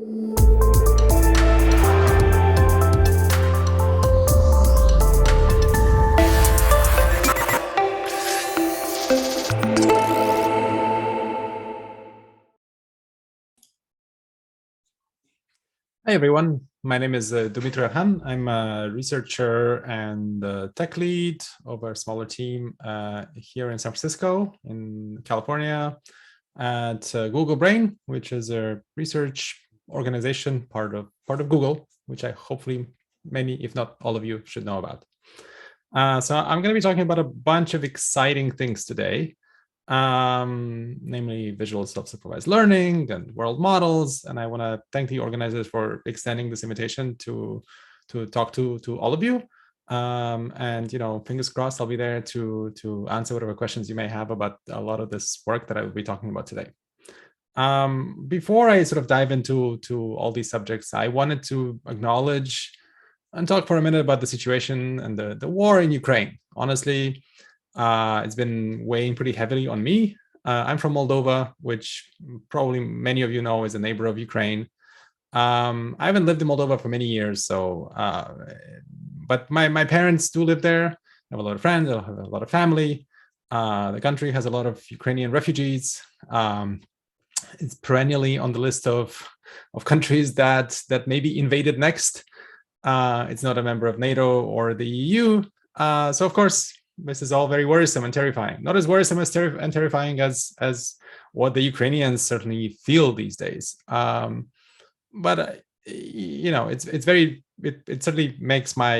Hi, everyone. My name is Dumitru Erhan. I'm a researcher and tech lead over a smaller team here in San Francisco, in California, at Google Brain, which is a research organization part of Google, which I hopefully many, if not all of you, should know about. So I'm going to be talking about a bunch of exciting things today. Namely visual self-supervised learning and world models. And I want to thank the organizers for extending this invitation to talk to all of you. And fingers crossed, I'll be there to answer whatever questions you may have about a lot of this work that I will be talking about today. Before I sort of dive into all these subjects, I wanted to acknowledge and talk for a minute about the situation and the war in Ukraine. Honestly, it's been weighing pretty heavily on me. I'm from Moldova, which probably many of you know is a neighbor of Ukraine. I haven't lived in Moldova for many years, so but my parents do live there. I have a lot of friends, I have a lot of family. The country has a lot of Ukrainian refugees. It's perennially on the list of countries that may be invaded next. It's not a member of NATO or the EU. So of course, this is all very worrisome and terrifying. Not as worrisome and terrifying as what the Ukrainians certainly feel these days. But it's very. It certainly makes my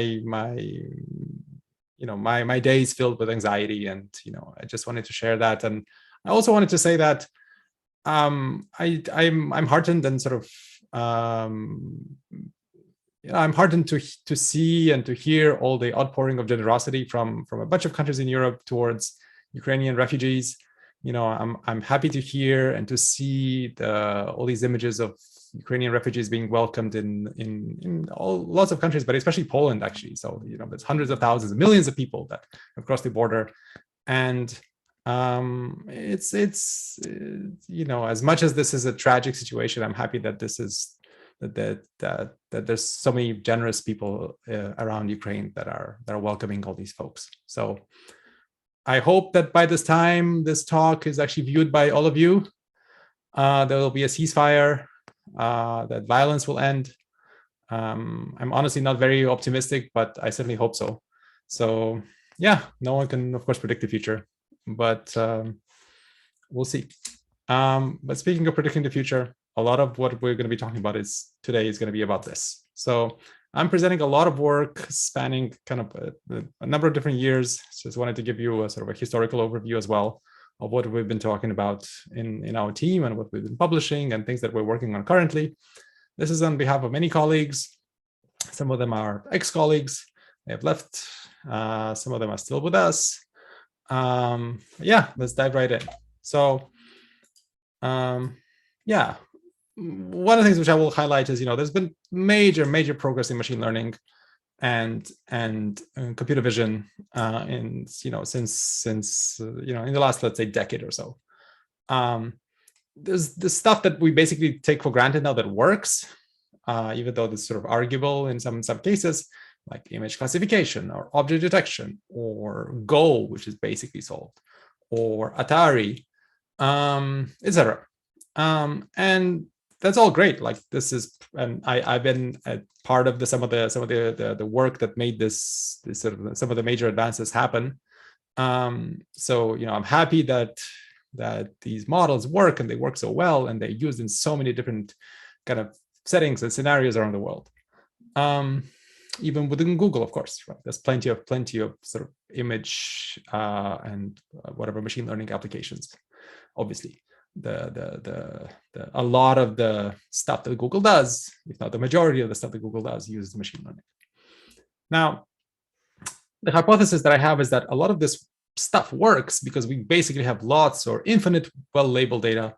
days filled with anxiety, and I just wanted to share that. And I also wanted to say that I'm heartened and sort of. I'm heartened to see and to hear all the outpouring of generosity from a bunch of countries in Europe towards Ukrainian refugees. I'm happy to hear and to see all these images of Ukrainian refugees being welcomed in lots of countries, but especially Poland, actually. So there's hundreds of thousands, millions of people that have crossed the border, and it's as much as this is a tragic situation, I'm happy that this is. That there's so many generous people around Ukraine that are welcoming all these folks. So I hope that by this time, this talk is actually viewed by all of you. There will be a ceasefire, that violence will end. I'm honestly not very optimistic, but I certainly hope so. So yeah, no one can, of course, predict the future, but we'll see. But speaking of predicting the future, a lot of what we're going to be talking about today is going to be about this. So I'm presenting a lot of work spanning kind of a number of different years. Just wanted to give you a sort of a historical overview as well of what we've been talking about in our team and what we've been publishing and things that we're working on currently. This is on behalf of many colleagues. Some of them are ex-colleagues. They have left. Some of them are still with us. Yeah, let's dive right in. So yeah. One of the things which I will highlight is, there's been major progress in machine learning and computer vision since in the last, let's say, decade or so. There's the stuff that we basically take for granted now that works, even though it's sort of arguable in some cases, like image classification or object detection or Go, which is basically solved, or Atari, etc. And that's all great. Like this is, and I've been a part of some of the work that made this sort of some of the major advances happen. So I'm happy that these models work and they work so well and they're used in so many different kind of settings and scenarios around the world. Even within Google, of course, right? There's plenty of sort of image and whatever machine learning applications, obviously. A lot of the stuff that Google does, if not the majority of the stuff that Google does, uses machine learning. Now, the hypothesis that I have is that a lot of this stuff works because we basically have lots or infinite well-labeled data,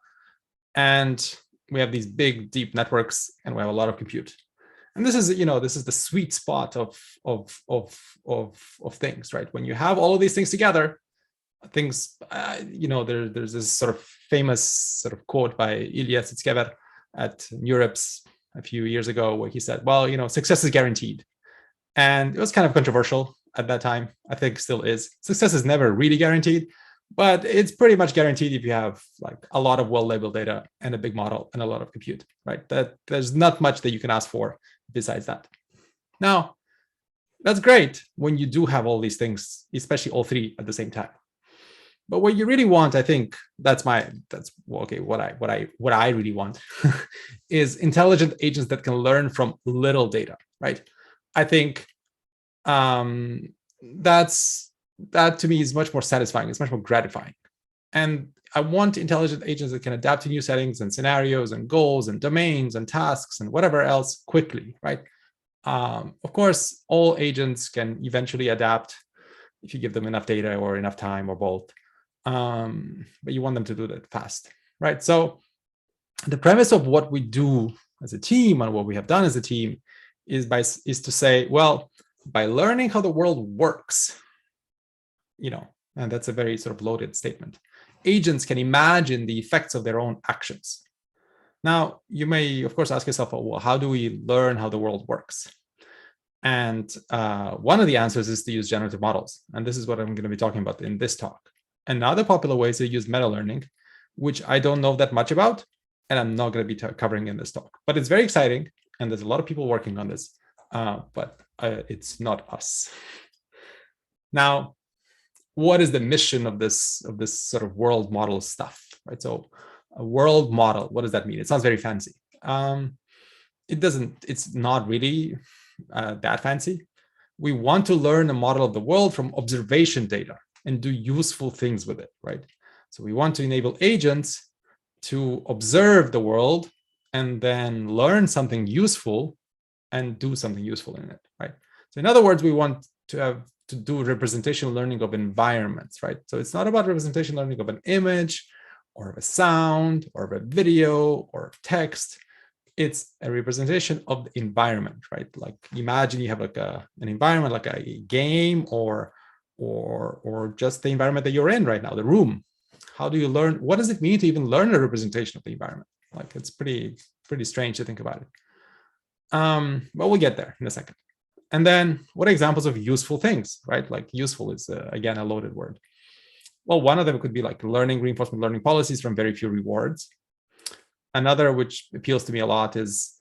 and we have these big, deep networks, and we have a lot of compute. And this is, this is the sweet spot of things, right? When you have all of these things together, things, there's this sort of famous sort of quote by Ilya Sutskever at Europe's a few years ago where he said, well, success is guaranteed. And it was kind of controversial at that time. I think still is. Success is never really guaranteed, but it's pretty much guaranteed if you have like a lot of well-labeled data and a big model and a lot of compute, right? That there's not much that you can ask for besides that. Now, that's great when you do have all these things, especially all three at the same time. But what you really want, I think, what I really want is intelligent agents that can learn from little data, right? I think that to me is much more satisfying. It's much more gratifying. And I want intelligent agents that can adapt to new settings and scenarios and goals and domains and tasks and whatever else quickly, right? Of course, all agents can eventually adapt if you give them enough data or enough time or both. But you want them to do that fast, right? So the premise of what we do as a team and what we have done as a team is to say, well, by learning how the world works, and that's a very sort of loaded statement, agents can imagine the effects of their own actions. Now, you may, of course, ask yourself, well, how do we learn how the world works? And one of the answers is to use generative models. And this is what I'm going to be talking about in this talk. Another popular way is to use meta-learning, which I don't know that much about, and I'm not going to be covering in this talk. But it's very exciting, and there's a lot of people working on this, but it's not us. Now, what is the mission of this sort of world model stuff, right? So a world model, what does that mean? It sounds very fancy. It's not really that fancy. We want to learn a model of the world from observation data and do useful things with it, right? So we want to enable agents to observe the world and then learn something useful and do something useful in it, right? So in other words, we want to do representational learning of environments, right? So it's not about representation learning of an image or of a sound or of a video or of text. It's a representation of the environment, right? Like imagine you have like an environment, like a game or just the environment that you're in right now, the room. How do you learn? What does it mean to even learn a representation of the environment? Like it's pretty strange to think about it. But we'll get there in a second. And then what examples of useful things, right? Like useful is, again, a loaded word. Well, one of them could be like reinforcement learning policies from very few rewards. Another, which appeals to me a lot, is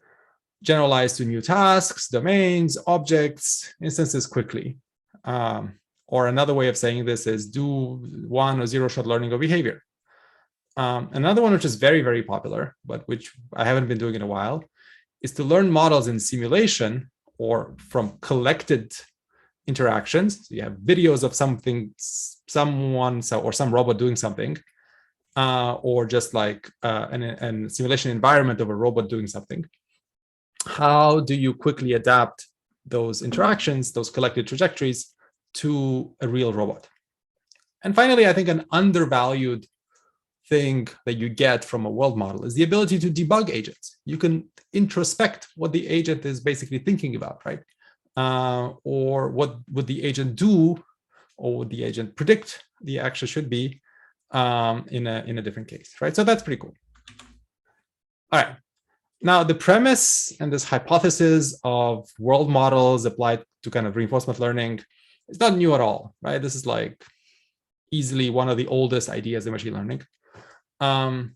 generalize to new tasks, domains, objects, instances quickly. Or another way of saying this is do one or zero-shot learning of behavior. Another one, which is very, very popular, but which I haven't been doing in a while, is to learn models in simulation or from collected interactions. So you have videos of something, someone, or some robot doing something, or just like an simulation environment of a robot doing something. How do you quickly adapt those interactions, those collected trajectories, to a real robot? And finally, I think an undervalued thing that you get from a world model is the ability to debug agents. You can introspect what the agent is basically thinking about, right? Or what would the agent do, or would the agent predict the action should be in a different case, right? So that's pretty cool. All right. Now, the premise and this hypothesis of world models applied to kind of reinforcement learning is not new at all, right? This is like easily one of the oldest ideas in machine learning. And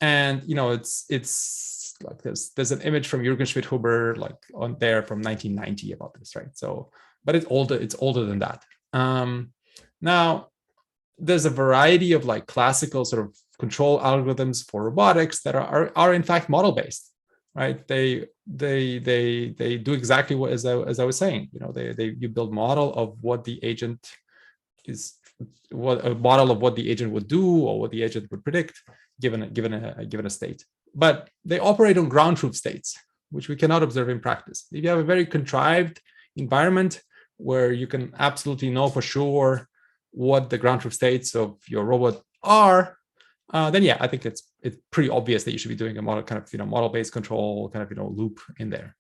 it's like there's an image from Jürgen Schmidt-Huber like on there from 1990 about this, right? So, but it's older than that. Now, there's a variety of like classical sort of control algorithms for robotics that are in fact model based, right? They do exactly what as I was saying. You build model of what the agent is, what a model of what the agent would do or what the agent would predict given a state. But they operate on ground truth states, which we cannot observe in practice. If you have a very contrived environment where you can absolutely know for sure what the ground truth states of your robot are, then yeah, I think it's pretty obvious that you should be doing a model kind of model-based control kind of loop in there.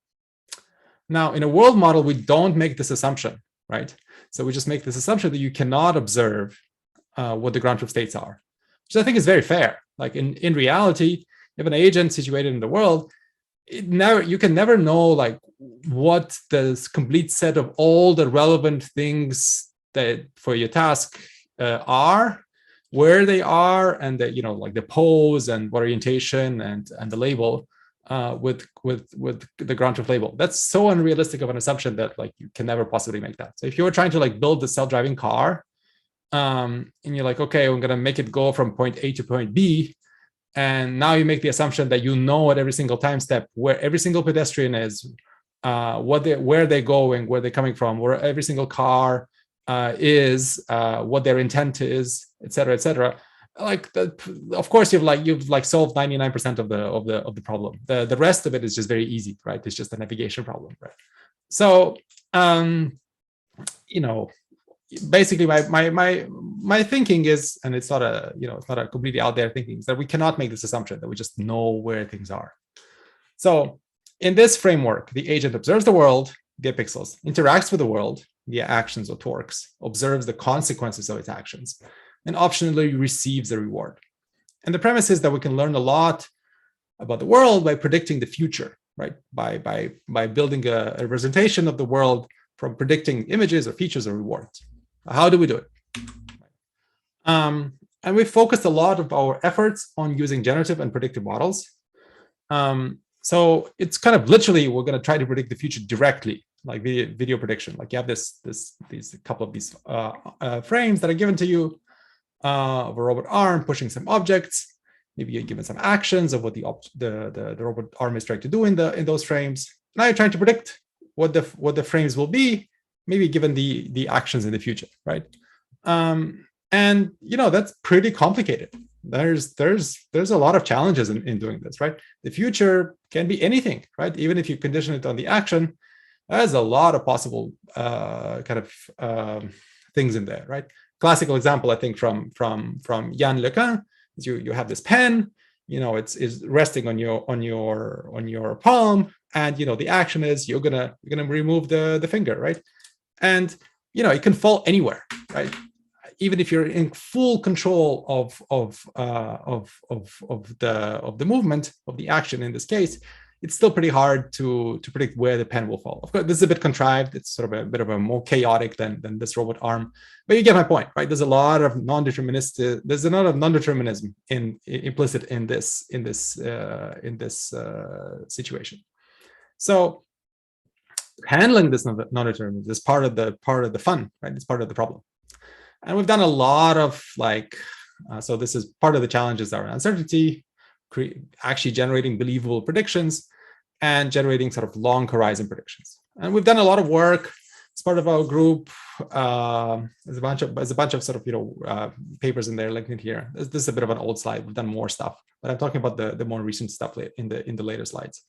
Now, in a world model, we don't make this assumption, right? So we just make this assumption that you cannot observe what the ground truth states are, which I think is very fair. Like in reality, you have an agent situated in the world, you can never know like what the complete set of all the relevant things that for your task are, where they are, and the, you know, like the pose and orientation and the label with the ground truth label. That's so unrealistic of an assumption that like you can never possibly make that. So if you were trying to like build the self-driving car, and you're like, okay, I'm gonna make it go from point A to point B, and now you make the assumption that you know at every single time step where every single pedestrian is, where they're going, where they're coming from, where every single car is, what their intent is, et cetera, like of course you've solved 99% of the problem. The rest of it is just very easy, right? It's just a navigation problem, right? So you know, basically my thinking is, and it's not a, you know, it's not a completely out there thinking, is that we cannot make this assumption that we just know where things are. So in this framework, the agent observes the world via pixels, interacts with the world via actions or torques, observes the consequences of its actions, and optionally receives a reward. And the premise is that we can learn a lot about the world by predicting the future, right? By building a representation of the world from predicting images or features or rewards. How do we do it? And we focused a lot of our efforts on using generative and predictive models. So it's kind of literally, we're going to try to predict the future directly, like video prediction. Like you have these couple of these frames that are given to you of a robot arm pushing some objects. Maybe you're given some actions of what the robot arm is trying to do in those frames. Now you're trying to predict what the frames will be, maybe given the actions in the future, right? And you know, that's pretty complicated. There's a lot of challenges in doing this, right? The future can be anything, right? Even if you condition it on the action, there's a lot of possible things in there, right? Classical example, I think, from Yann LeCun is you have this pen, you know, it's resting on your palm, and you know the action is you're gonna remove the finger, right? And you know it can fall anywhere, right? Even if you're in full control of the movement of the action in this case, it's still pretty hard to predict where the pen will fall. Of course, this is a bit contrived. It's sort of a bit of a more chaotic than this robot arm, but you get my point, right? There's a lot of non-deterministic. There's a lot of non-determinism implicit in this situation. So handling this non-determinism is part of the fun, right? It's part of the problem. And we've done a lot of so this is part of the challenges around uncertainty, actually generating believable predictions and generating sort of long horizon predictions. And we've done a lot of work as part of our group. There's a bunch of sort of, papers in there linked in here. This is a bit of an old slide. We've done more stuff, but I'm talking about the more recent stuff in the later slides.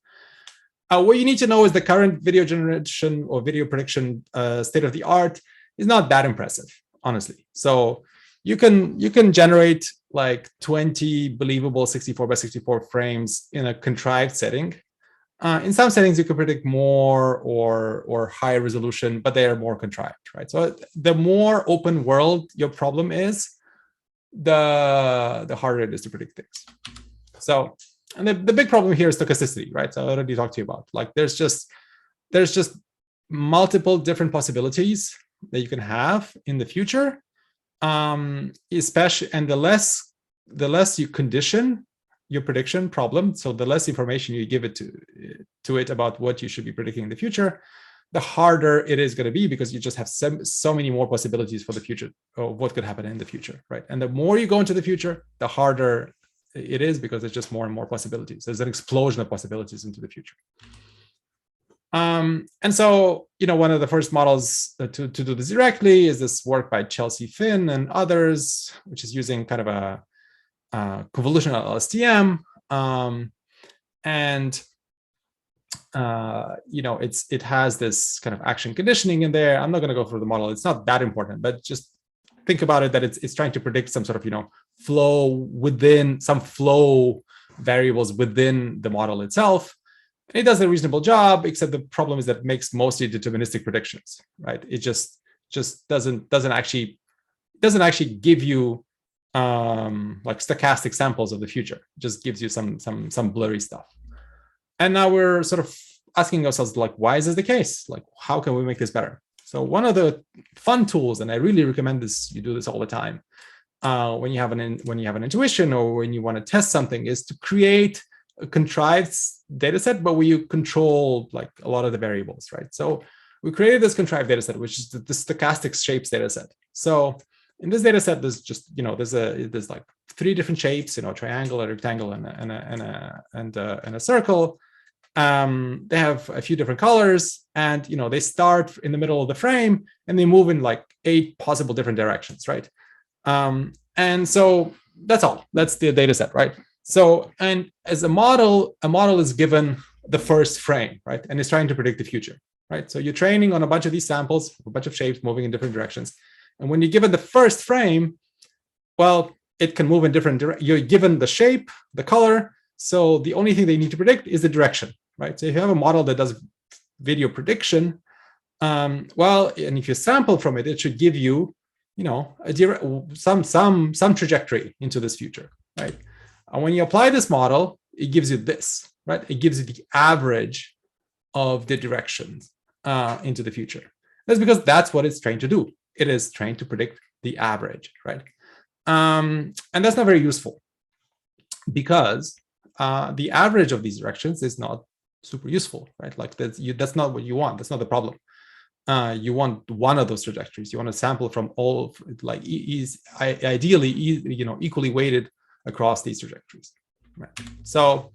What you need to know is the current video generation or video prediction state of the art is not that impressive, honestly. So you can generate like 20 believable 64 by 64 frames in a contrived setting. In some settings, you can predict more or higher resolution, but they are more contrived, right? So the more open world your problem is, the harder it is to predict things. So, and the big problem here is stochasticity, right? So I already talked to you about, like, there's just multiple different possibilities that you can have in the future, especially, and the less you condition your prediction problem, so the less information you give it to it about what you should be predicting in the future, the harder it is going to be, because you just have so many more possibilities for the future of what could happen in the future, right? And the more you go into the future, the harder it is, because there's just more and more possibilities. There's an explosion of possibilities into the future. And so, one of the first models to do this directly is this work by Chelsea Finn and others, which is using kind of a convolutional LSTM. It has this kind of action conditioning in there. I'm not going to go through the model. It's not that important, but just think about it that it's trying to predict some sort of, flow within some flow variables within the model itself. And it does a reasonable job, except the problem is that it makes mostly deterministic predictions, right? It just doesn't actually give you like stochastic samples of the future. It just gives you some blurry stuff. And now we're sort of asking ourselves, like, why is this the case? Like, how can we make this better? So one of the fun tools, and I really recommend this, you do this all the time, when you have an intuition or when you want to test something, is to create a contrived data set, but where you control like a lot of the variables, right? So we created this contrived data set, which is the stochastic shapes data set. So in this data set, there's just, there's like 3 different shapes, triangle, a rectangle, and a circle. They have a few different colors, and they start in the middle of the frame and they move in like 8 possible different directions, right? And so that's all. That's the data set, right? So, and as a model is given the first frame, right? And it's trying to predict the future, right? So you're training on a bunch of these samples, a bunch of shapes moving in different directions. And when you're given the first frame, well, it can move in different directions. You're given the shape, the color. So the only thing they need to predict is the direction, right? So if you have a model that does video prediction, well, and if you sample from it, it should give you, some trajectory into this future, right? And when you apply this model, it gives you this, right? It gives you the average of the directions into the future. That's because that's what it's trained to do. It is trained to predict the average, right? And that's not very useful because the average of these directions is not super useful, right? Like that's not what you want. That's not the problem. You want one of those trajectories. You want to sample from all, like ideally, equally weighted across these trajectories. Right. So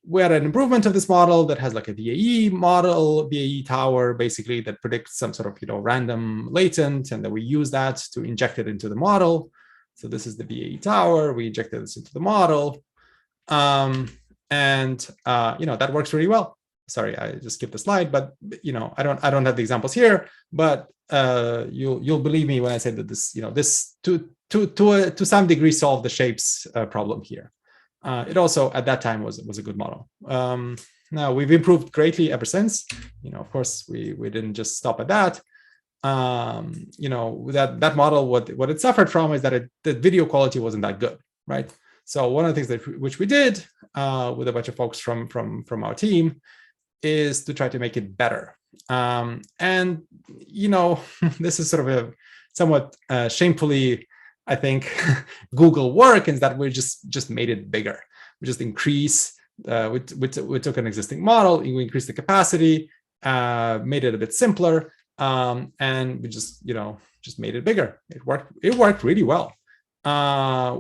we had an improvement of this model that has like a VAE model, VAE tower, basically, that predicts some sort of random latent, and then we use that to inject it into the model. So this is the VAE tower. We injected this into the model, and that works really well. Sorry, I just skipped the slide, but I don't have the examples here, but you'll believe me when I say that this this to some degree solved the shapes problem here. It also at that time was a good model. Now we've improved greatly ever since. Of course we didn't just stop at that. That model, what it suffered from is that the video quality wasn't that good, right? So one of the things which we did with a bunch of folks from our team is to try to make it better. And this is sort of a somewhat shamefully, I think, Google work, is that we just made it bigger. We just increase. We took an existing model, we increased the capacity, made it a bit simpler, and we just made it bigger. It worked really well.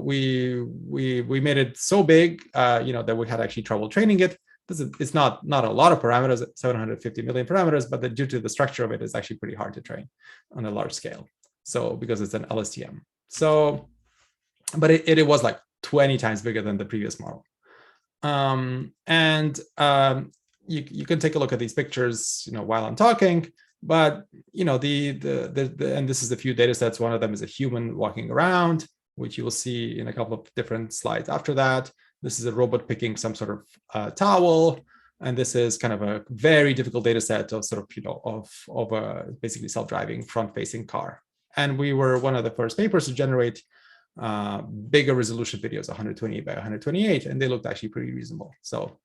We made it so big, that we had actually trouble training it. It's not a lot of parameters, 750 million parameters, but due to the structure of it, it's actually pretty hard to train on a large scale. So because it's an LSTM. So, but it was like 20 times bigger than the previous model. You can take a look at these pictures, while I'm talking. But and this is a few data sets. One of them is a human walking around, which you will see in a couple of different slides after that. This is a robot picking some sort of towel, and this is kind of a very difficult data set of sort of a basically self-driving front-facing car. And we were one of the first papers to generate bigger resolution videos, 128 by 128, and they looked actually pretty reasonable. So,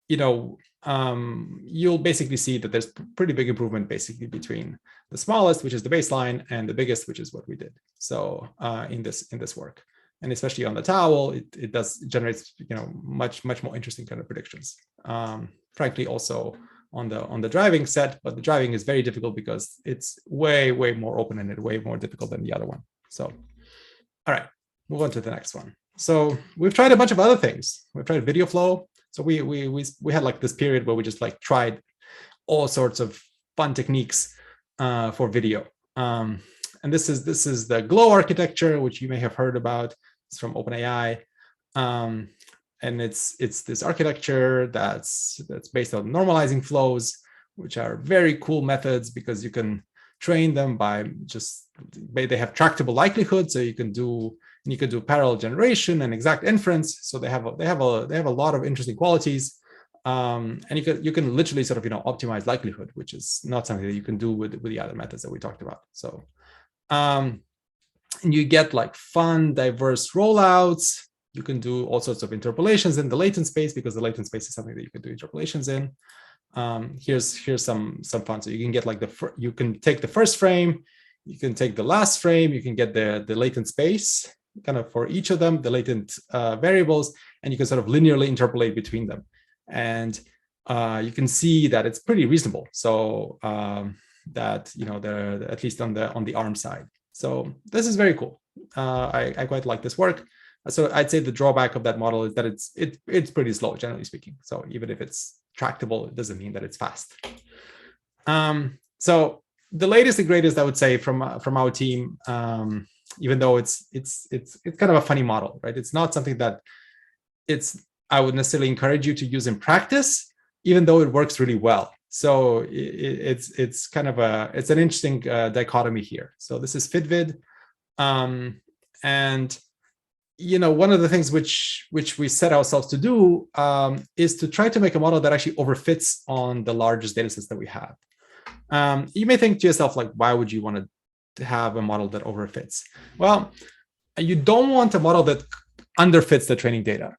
you'll basically see that there's pretty big improvement basically between the smallest, which is the baseline, and the biggest, which is what we did. So in this work. And especially on the towel, it generates much more interesting kind of predictions. Frankly, also on the driving set, but the driving is very difficult because it's way more open-ended, way more difficult than the other one. So, all right, move on to the next one. So we've tried a bunch of other things. We've tried video flow. So we had like this period where we just like tried all sorts of fun techniques for video. And this is the Glow architecture, which you may have heard about. It's from OpenAI, and it's this architecture that's based on normalizing flows, which are very cool methods because you can train them by they have tractable likelihood, so you can do parallel generation and exact inference. So they have a lot of interesting qualities, and you can literally sort of optimize likelihood, which is not something that you can do with the other methods that we talked about. So. And you get like fun, diverse rollouts. You can do all sorts of interpolations in the latent space, because the latent space is something that you can do interpolations in. Here's some fun. So you can get like you can take the first frame, you can take the last frame, you can get the latent space kind of for each of them, the latent variables, and you can sort of linearly interpolate between them. And you can see that it's pretty reasonable. So that, you know, at least on the ARM side. So this is very cool. I quite like this work. So I'd say the drawback of that model is that it's pretty slow, generally speaking. So even if it's tractable, it doesn't mean that it's fast. So the latest and greatest, I would say, from our team, even though it's kind of a funny model, right? It's not something that I would necessarily encourage you to use in practice, even though it works really well. So it's kind of it's an interesting dichotomy here. So this is Fitvid, and you know, one of the things which we set ourselves to do is to try to make a model that actually overfits on the largest data sets that we have. You may think to yourself, like, why would you want to have a model that overfits? Well, you don't want a model that underfits the training data.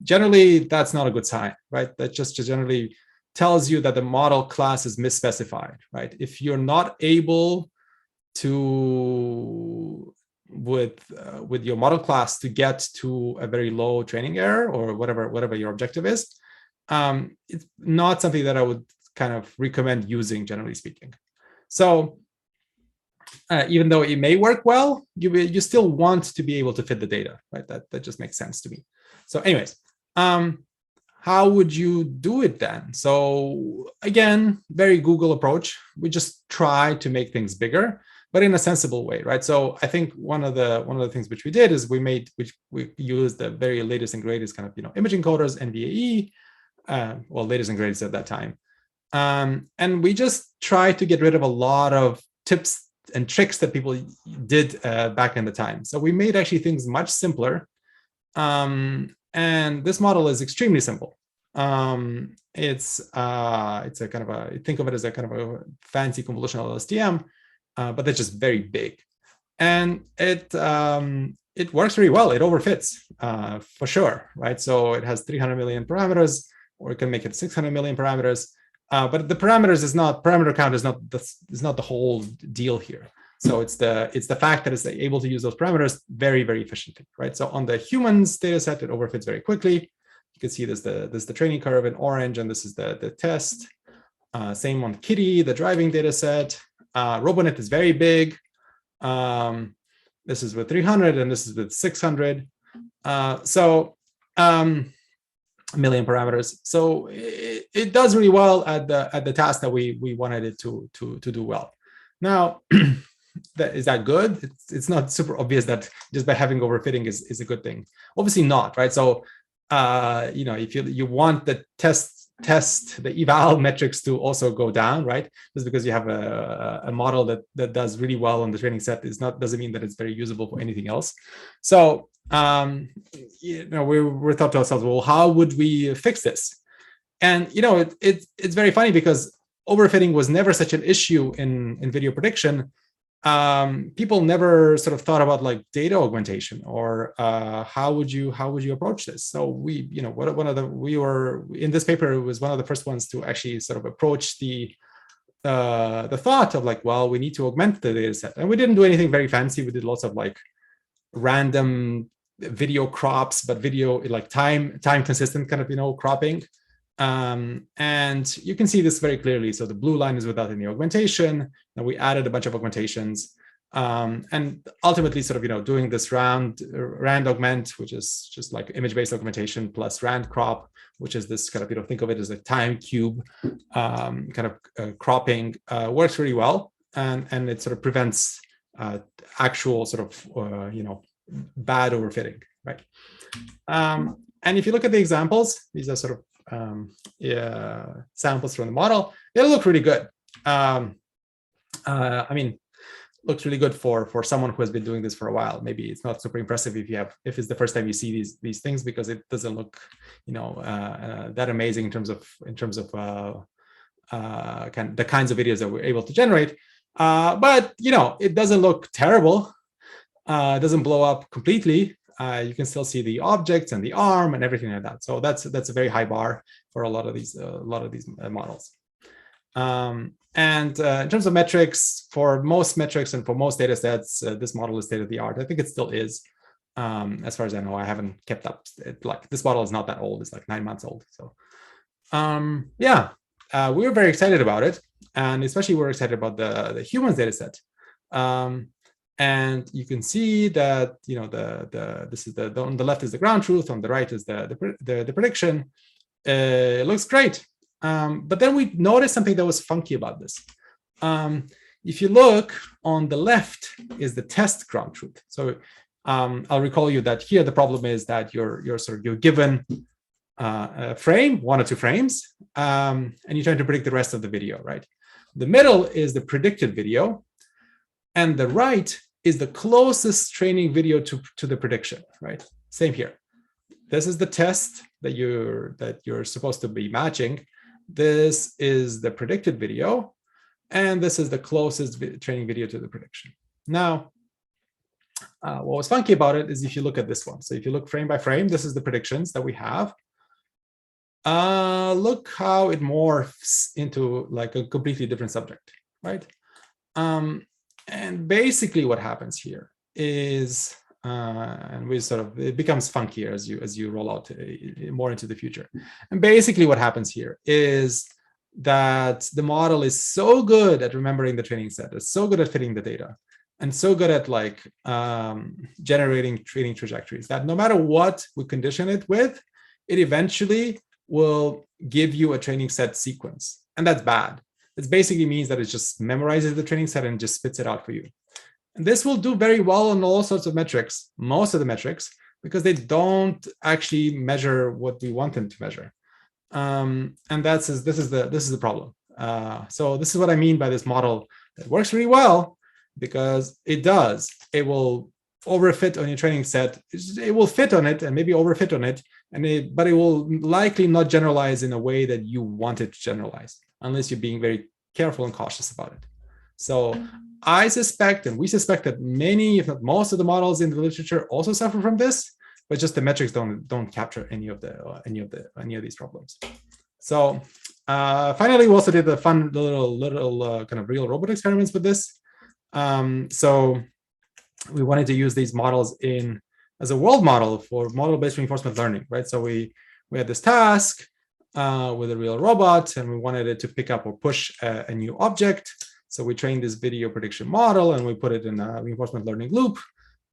Generally, that's not a good sign, right? That just generally tells you that the model class is misspecified, right? If you're not able to with your model class to get to a very low training error or whatever your objective is, it's not something that I would kind of recommend using, generally speaking. So even though it may work well, you still want to be able to fit the data, right? That just makes sense to me. So anyways, how would you do it then? So again, very Google approach. We just try to make things bigger, but in a sensible way, right? So I think one of the things which we did is we used the very latest and greatest kind of, you know, image encoders, NVAE, well, latest and greatest at that time, and we just tried to get rid of a lot of tips and tricks that people did back in the time. So we made actually things much simpler, and this model is extremely simple. It's a kind of think of it as a kind of a fancy convolutional LSTM. But they're just very big, and it works very well. It overfits for sure, right? So it has 300 million parameters, or it can make it 600 million parameters. But the parameter count is not the whole deal here. So it's the fact that it's able to use those parameters very, very efficiently, right? So on the humans data set, it overfits very quickly. You can see there's the training curve in orange, and this is the test. Same on Kitty, the driving data set. RoboNet is very big. This is with 300, and this is with 600. Million parameters. So it does really well at the task that we wanted it to do well. Now, is that good? It's not super obvious that just by having overfitting is a good thing. Obviously not, right? So you know, if you want the the eval metrics to also go down, right? Just because you have a model that does really well on the training set doesn't mean that it's very usable for anything else. So you know, we're thought to ourselves, well, how would we fix this? And you know, it's very funny because overfitting was never such an issue in video prediction. People never sort of thought about like data augmentation or how would you approach this? So we, you know, we were in this paper, it was one of the first ones to actually sort of approach the thought of like, well, we need to augment the data set. And we didn't do anything very fancy. We did lots of like random video crops, but video like time consistent kind of, you know, cropping. And you can see this very clearly. So the blue line is without any augmentation. Now we added a bunch of augmentations, and ultimately sort of, you know, doing this rand augment, which is just like image-based augmentation plus rand crop, which is this kind of, you know, think of it as a time cube kind of cropping, works really well, and it sort of prevents actual sort of you know, bad overfitting, right? And if you look at the examples, these are sort of samples from the model. They look really good. I mean, looks really good for someone who has been doing this for a while. Maybe it's not super impressive if it's the first time you see these things, because it doesn't look, you know, that amazing in terms of the kinds of videos that we're able to generate. But you know, it doesn't look terrible. It doesn't blow up completely. you can still see the objects and the arm and everything like that. So that's a very high bar for a lot of these models. In terms of metrics, for most metrics and for most data sets, this model is state of the art. I think it still is. As far as I know, I haven't kept up. Like this model is not that old; it's like 9 months old. So, yeah, we were very excited about it, and especially we're excited about the humans data set. And you can see that this is on the left is the ground truth, on the right is the prediction. It looks great, but then we noticed something that was funky about this. If you look on the left is the test ground truth. So I'll recall you that here the problem is that you're given a frame, 1 or 2 frames, and you're trying to predict the rest of the video, right? The middle is the predicted video, and the right is the closest training video to the prediction, right? Same here. This is the test that you're supposed to be matching. This is the predicted video, and this is the closest training video to the prediction. Now, what was funky about it is if you look at this one. So if you look frame by frame, this is the predictions that we have. Look how it morphs into like a completely different subject, right? And basically what happens here is, and it becomes funkier as you roll out more into the future. And basically what happens here is that the model is so good at remembering the training set, it's so good at fitting the data, and so good at like generating training trajectories that no matter what we condition it with, it eventually will give you a training set sequence. And that's bad. It basically means that it just memorizes the training set and just spits it out for you. And this will do very well on all sorts of metrics, most of the metrics, because they don't actually measure what we want them to measure. And this is the problem. So this is what I mean by this model that works really well, because it does. It will overfit on your training set. It will fit on it and maybe overfit on it, but it will likely not generalize in a way that you want it to generalize, unless you're being very careful and cautious about it. So I suspect, and we suspect, that many, if not most, of the models in the literature also suffer from this, but just the metrics don't capture any of these problems. So finally, we also did the fun little kind of real robot experiments with this. So we wanted to use these models as a world model for model-based reinforcement learning, right? So we had this task with a real robot, and we wanted it to pick up or push a new object. So we trained this video prediction model, and we put it in a reinforcement learning loop.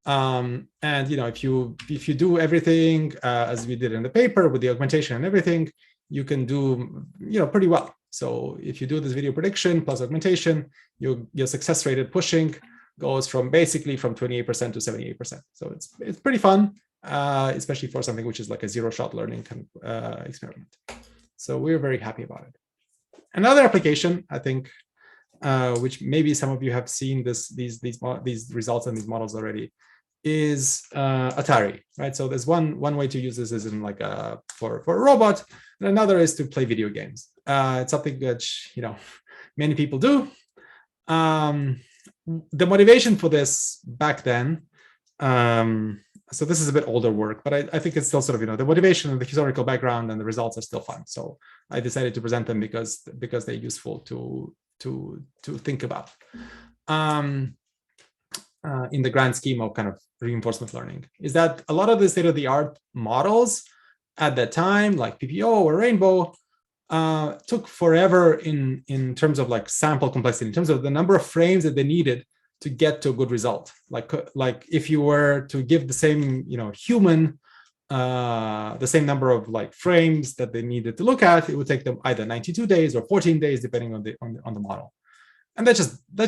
And if you do everything as we did in the paper with the augmentation and everything, you can do pretty well. So if you do this video prediction plus augmentation, your success rate at pushing goes from 28% to 78%. So it's pretty fun, especially for something which is like a zero-shot learning kind of experiment. So we're very happy about it. Another application, I think, which maybe some of you have seen these results and these models already, is Atari, right? So there's one way to use this is in like for a robot, and another is to play video games. It's something that many people do. The motivation for this back then, so this is a bit older work, but I think it's still sort of the motivation and the historical background and the results are still fun. So I decided to present them because they're useful to think about in the grand scheme of kind of reinforcement learning. Is that a lot of the state-of-the-art models at that time, like PPO or Rainbow, took forever in terms of like sample complexity, in terms of the number of frames that they needed to get to a good result. Like if you were to give the same human the same number of like frames that they needed to look at, it would take them either 92 days or 14 days depending on the model. And that's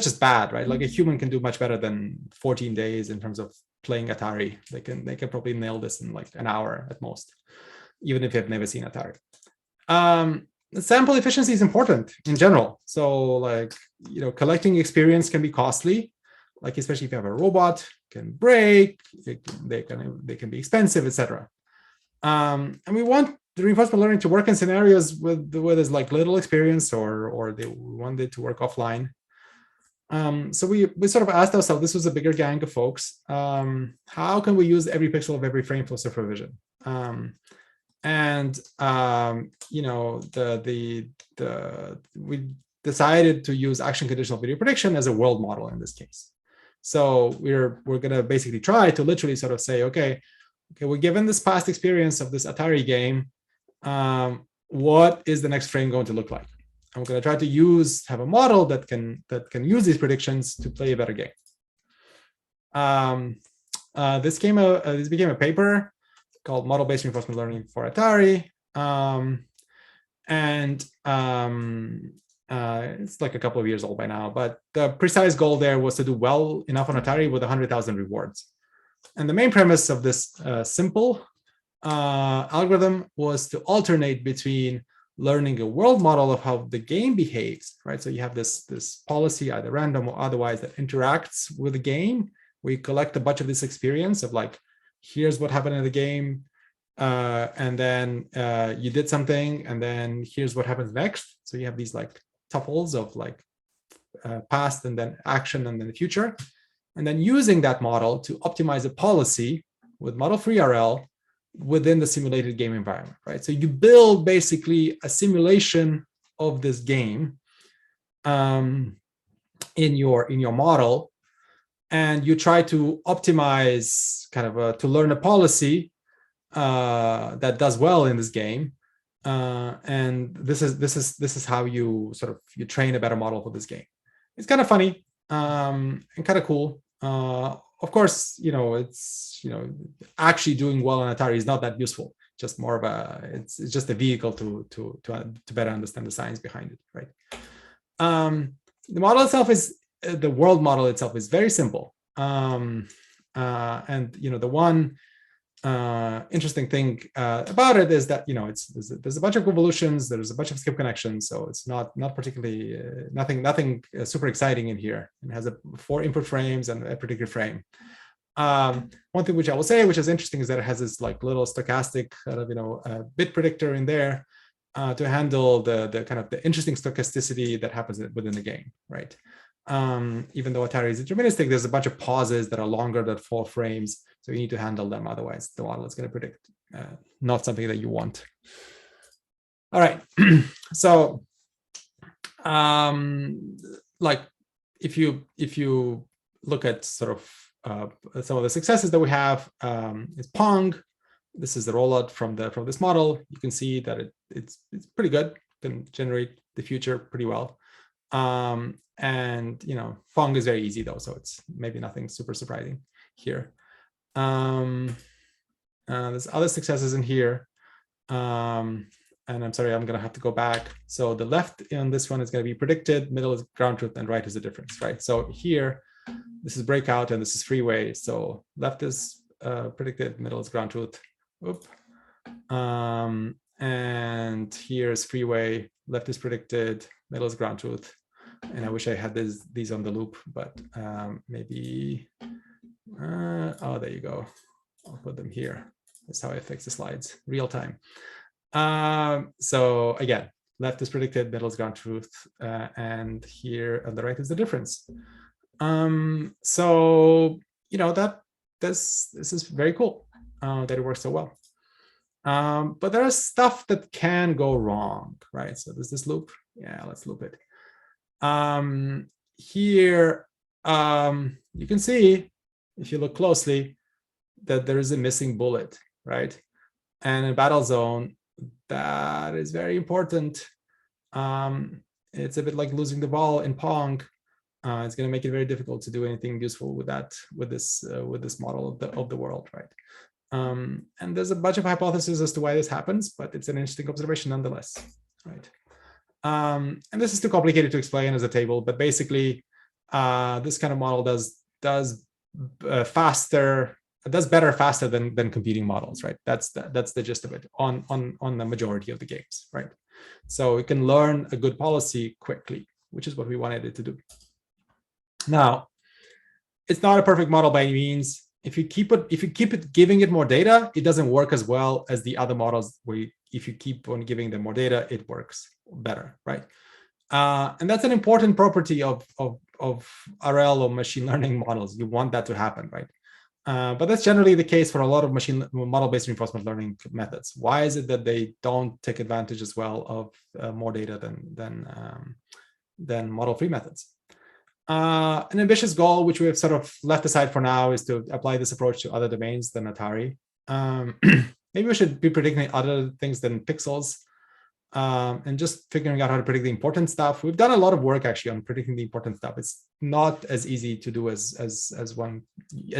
just bad, right? Like a human can do much better than 14 days in terms of playing Atari. They can probably nail this in like an hour at most, even if you've never seen Atari. Sample efficiency is important in general. So like, collecting experience can be costly, like especially if you have a robot, can break, they can be expensive, etc. And we want the reinforcement learning to work in scenarios where there's like little experience or they want it to work offline. So we sort of asked ourselves, this was a bigger gang of folks, how can we use every pixel of every frame for supervision? We decided to use action conditional video prediction as a world model in this case. So we're going to basically try to literally sort of say, okay, we're given this past experience of this Atari game. What is the next frame going to look like? And we're going to try to have a model that can use these predictions to play a better game. This became a paper called Model-Based Reinforcement Learning for Atari. It's like a couple of years old by now, but the precise goal there was to do well enough on Atari with 100,000 rewards. And the main premise of this simple algorithm was to alternate between learning a world model of how the game behaves, right? So you have this policy, either random or otherwise, that interacts with the game. We collect a bunch of this experience of like, here's what happened in the game, and then you did something, and then here's what happens next. So you have these like tuples of like past and then action and then the future. And then using that model to optimize a policy with model-free RL within the simulated game environment, right? So you build basically a simulation of this game in your model, and you try to optimize kind of to learn a policy that does well in this game. And this is how you train a better model for this game. It's kind of funny and kind of cool. Of course, it's actually doing well on Atari is not that useful. Just more of it's just a vehicle to better understand the science behind it, right? The model itself the world model itself is very simple. And the one interesting thing about it is that there's a bunch of convolutions, there's a bunch of skip connections, so it's not particularly nothing super exciting in here. It has 4 input frames and a predicted frame. One thing which I will say, which is interesting, is that it has this like little stochastic bit predictor in there to handle the kind of the interesting stochasticity that happens within the game, right? Even though Atari is deterministic, there's a bunch of pauses that are longer than 4 frames. So you need to handle them. Otherwise, the model is going to predict not something that you want. All right. So like if you look at sort of some of the successes that we have, is Pong. This is the rollout from this model. You can see that it's pretty good. Can generate the future pretty well. And Pong is very easy though, so it's maybe nothing super surprising here. There's other successes in here. And I'm sorry, I'm gonna have to go back. So the left on this one is gonna be predicted, middle is ground truth, and right is the difference, right? So here, this is breakout and this is freeway. So left is predicted, middle is ground truth. Oop. And here is freeway, left is predicted, middle is ground truth. And I wish I had these on the loop, but maybe, oh, there you go. I'll put them here. That's how I fix the slides, real time. So again, left is predicted, middle is ground truth, and here on the right is the difference. So, this is very cool that it works so well. But there is stuff that can go wrong, right? So there's this loop. Yeah, let's loop it. Here, you can see, if you look closely, that there is a missing bullet, right? And in battle zone, that is very important. It's a bit like losing the ball in Pong. It's going to make it very difficult to do anything useful with this model of the world, right? And there's a bunch of hypotheses as to why this happens, but it's an interesting observation nonetheless, right? And this is too complicated to explain as a table, but basically, this kind of model does better faster than competing models, right? That's the gist of it on the majority of the games, right? So it can learn a good policy quickly, which is what we wanted it to do. Now, it's not a perfect model by any means. If you keep it giving it more data, it doesn't work as well as the other models where if you keep on giving them more data, it works better, right? And that's an important property of RL or machine learning models. You want that to happen, right? But that's generally the case for a lot of model-based reinforcement learning methods. Why is it that they don't take advantage as well of more data than model-free methods? An ambitious goal, which we have sort of left aside for now, is to apply this approach to other domains than Atari. Maybe we should be predicting other things than pixels, and just figuring out how to predict the important stuff. We've done a lot of work actually on predicting the important stuff. It's not as easy to do as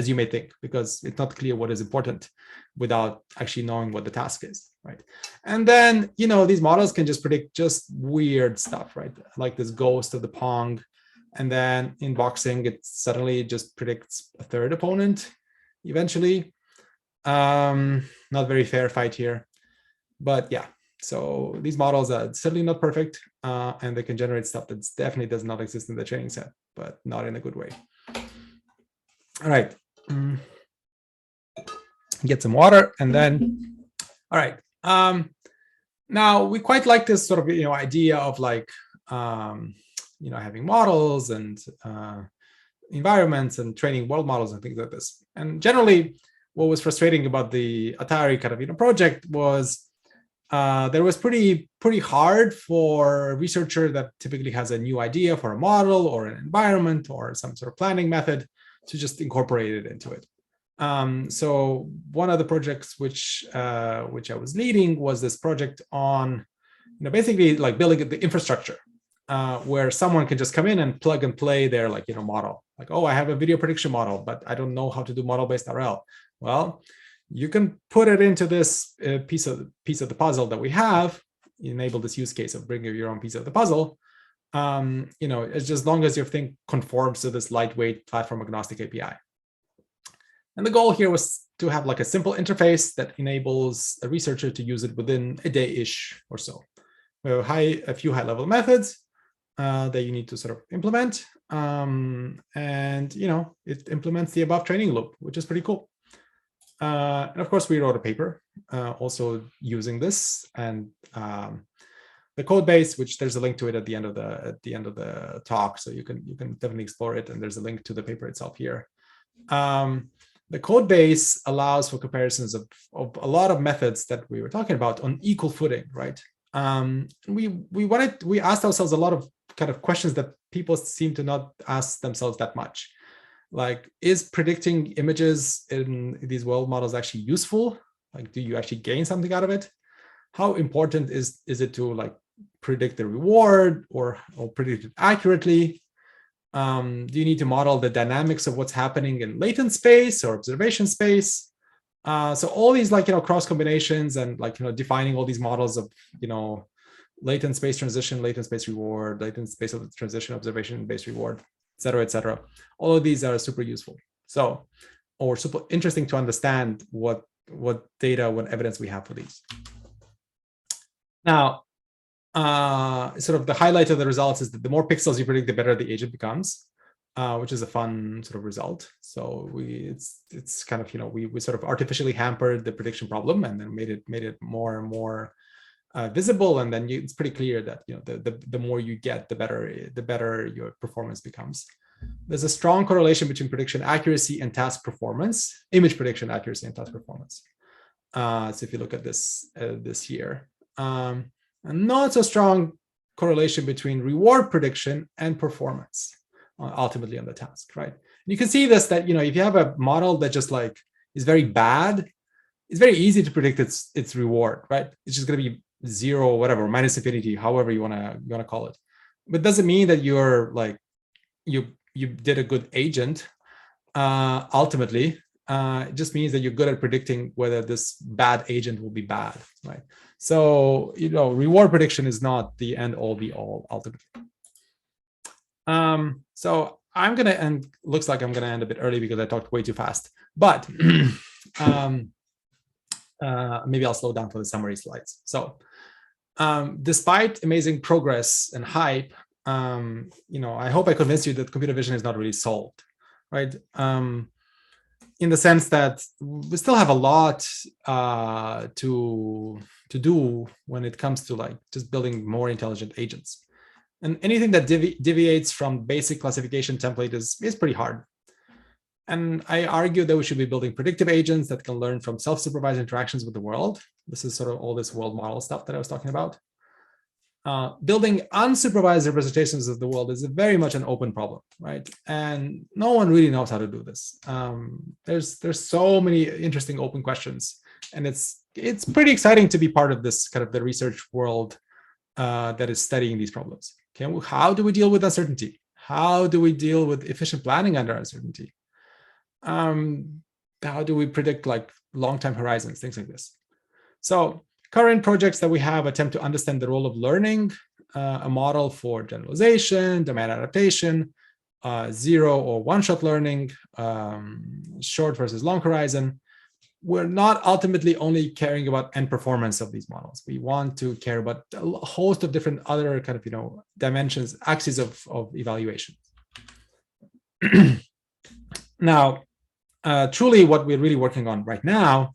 you may think, because it's not clear what is important without actually knowing what the task is, right? And then, these models can just predict just weird stuff, right? Like this ghost of the Pong. And then in boxing, it suddenly just predicts a third opponent eventually. Not very fair fight here. But yeah, so these models are certainly not perfect, and they can generate stuff that definitely does not exist in the training set, but not in a good way. All right. Get some water, and then, all right. Now, we quite like this sort of idea of like, having models and environments and training world models and things like this. And generally, what was frustrating about the Atari kind of project was that it was pretty hard for a researcher that typically has a new idea for a model or an environment or some sort of planning method to just incorporate it into it. So one of the projects which I was leading was this project on, basically like building the infrastructure. Where someone can just come in and plug and play their model. Like, oh, I have a video prediction model, but I don't know how to do model-based RL. Well, you can put it into this piece of the puzzle that we have. Enable this use case of bringing your own piece of the puzzle. It's just as long as your thing conforms to this lightweight platform agnostic API. And the goal here was to have like a simple interface that enables a researcher to use it within a day-ish or so. We have a few high-level methods that you need to sort of implement. And, it implements the above training loop, which is pretty cool. And of course, we wrote a paper also using this, and the code base, which there's a link to it at the end of the talk, so you can definitely explore it. And there's a link to the paper itself here. The code base allows for comparisons of a lot of methods that we were talking about on equal footing, right? We asked ourselves a lot of kind of questions that people seem to not ask themselves that much. Like, is predicting images in these world models actually useful? Like, do you actually gain something out of it? How important is it to like predict the reward or predict it accurately? Do you need to model the dynamics of what's happening in latent space or observation space? So all these cross combinations and defining all these models of latent space transition, latent space reward, latent space of transition, observation based reward, et cetera, et cetera. All of these are super useful. So, or super interesting to understand what data, what evidence we have for these. Now, sort of the highlight of the results is that the more pixels you predict, the better the agent becomes, which is a fun sort of result. So it's kind of we sort of artificially hampered the prediction problem and then made it more and more visible, and then it's pretty clear that the more you get, the better your performance becomes. There's a strong correlation between prediction accuracy and task performance, image prediction accuracy and task performance. So if you look at this here, and not so strong correlation between reward prediction and performance ultimately on the task, right? And you can see this, that if you have a model that just like is very bad, it's very easy to predict its reward, right? It's just going to be 0 or whatever, minus infinity, however you want to call it. But it doesn't mean that you're like you did a good agent ultimately. It just means that you're good at predicting whether this bad agent will be bad, right? So reward prediction is not the end all be all ultimately. So I'm gonna end. Looks like I'm gonna end a bit early because I talked way too fast. But maybe I'll slow down for the summary slides. So despite amazing progress and hype, I hope I convinced you that computer vision is not really solved, right? In the sense that we still have a lot to do when it comes to like just building more intelligent agents. And anything that deviates from basic classification template is pretty hard. And I argue that we should be building predictive agents that can learn from self-supervised interactions with the world. This is sort of all this world model stuff that I was talking about. Building unsupervised representations of the world is very much an open problem, right? And no one really knows how to do this. There's so many interesting open questions, and it's pretty exciting to be part of this kind of the research world that is studying these problems. Okay, how do we deal with uncertainty? How do we deal with efficient planning under uncertainty? How do we predict like long-time horizons, things like this? So current projects that we have attempt to understand the role of learning, a model for generalization, domain adaptation, zero or one-shot learning, short versus long horizon. We're not ultimately only caring about end performance of these models. We want to care about a host of different other kind of, dimensions, axes of evaluation. Now, truly what we're really working on right now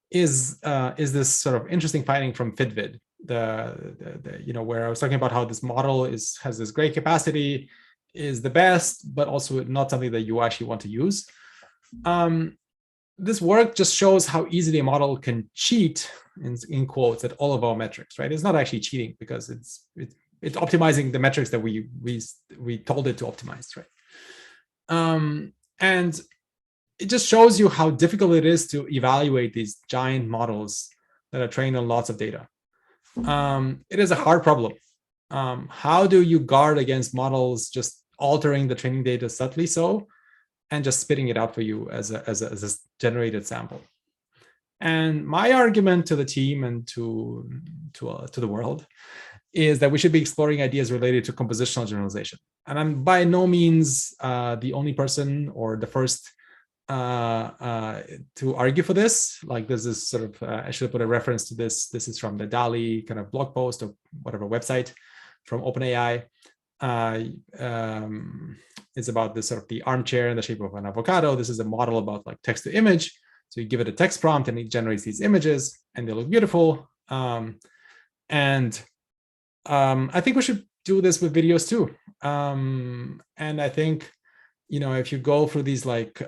is this sort of interesting finding from Fitvid, where I was talking about how this model has this great capacity, is the best, but also not something that you actually want to use. This work just shows how easily a model can cheat, in quotes, at all of our metrics, right? It's not actually cheating because it's optimizing the metrics that we told it to optimize, right? And it just shows you how difficult it is to evaluate these giant models that are trained on lots of data. It is a hard problem. How do you guard against models just altering the training data subtly so, and just spitting it out for you as a generated sample? And my argument to the team and to the world is that we should be exploring ideas related to compositional generalization. And I'm by no means the only person or the first to argue for this. Like, this is sort of, I should put a reference to this. This is from the DALI kind of blog post or whatever website from OpenAI. It's about this sort of the armchair in the shape of an avocado. This is a model about like text to image. So you give it a text prompt and it generates these images and they look beautiful. I think we should do this with videos too. And I think, if you go through these like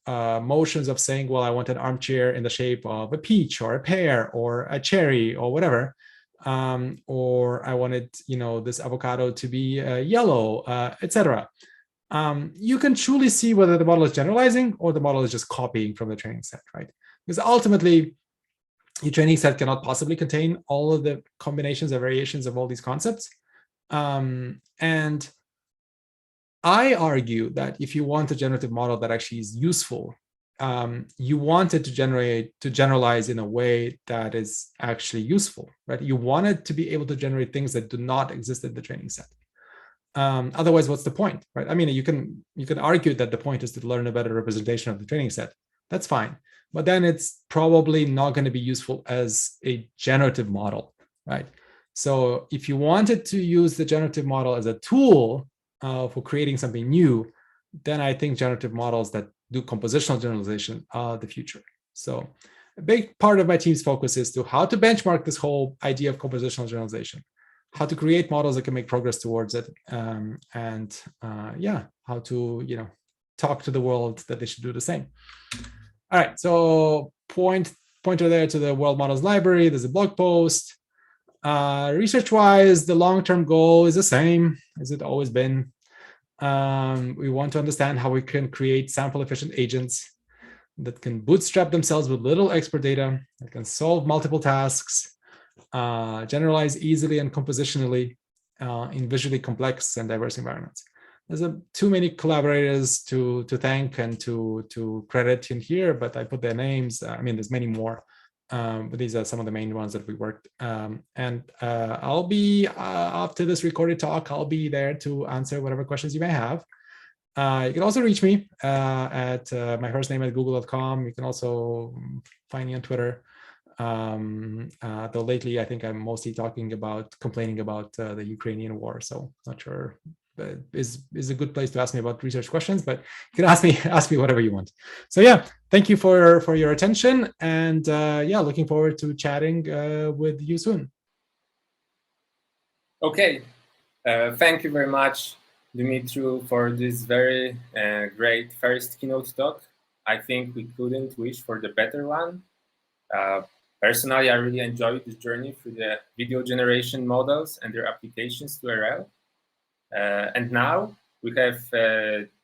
motions of saying, well, I want an armchair in the shape of a peach or a pear or a cherry or whatever, or I wanted, this avocado to be yellow, etc. You can truly see whether the model is generalizing or the model is just copying from the training set, right? Because ultimately, your training set cannot possibly contain all of the combinations or variations of all these concepts. And I argue that if you want a generative model that actually is useful, you want it to generalize in a way that is actually useful, right? You want it to be able to generate things that do not exist in the training set. Otherwise, what's the point, right? I mean, you can argue that the point is to learn a better representation of the training set. That's fine, but then it's probably not going to be useful as a generative model, right? So if you wanted to use the generative model as a tool for creating something new, then I think generative models that do compositional generalization are the future. So a big part of my team's focus is to how to benchmark this whole idea of compositional generalization, how to create models that can make progress towards it, how to talk to the world that they should do the same. All right, so pointer there to the World Models Library. There's a blog post. Research-wise, the long-term goal is the same as it always been. We want to understand how we can create sample-efficient agents that can bootstrap themselves with little expert data, that can solve multiple tasks, generalize easily and compositionally in visually complex and diverse environments. There's too many collaborators to thank and to credit in here, but I put their names. I mean, there's many more, but these are some of the main ones that we worked. I'll be, after this recorded talk, I'll be there to answer whatever questions you may have. You can also reach me at my first name at google.com. You can also find me on Twitter. Though lately, I think I'm mostly complaining about the Ukrainian war. So not sure is a good place to ask me about research questions, but you can ask me whatever you want. So yeah, thank you for your attention, and looking forward to chatting with you soon. Okay, Thank you very much, Dumitru, for this very great first keynote talk. I think we couldn't wish for the better one. Personally, I really enjoyed this journey through the video generation models and their applications to RL. And now we have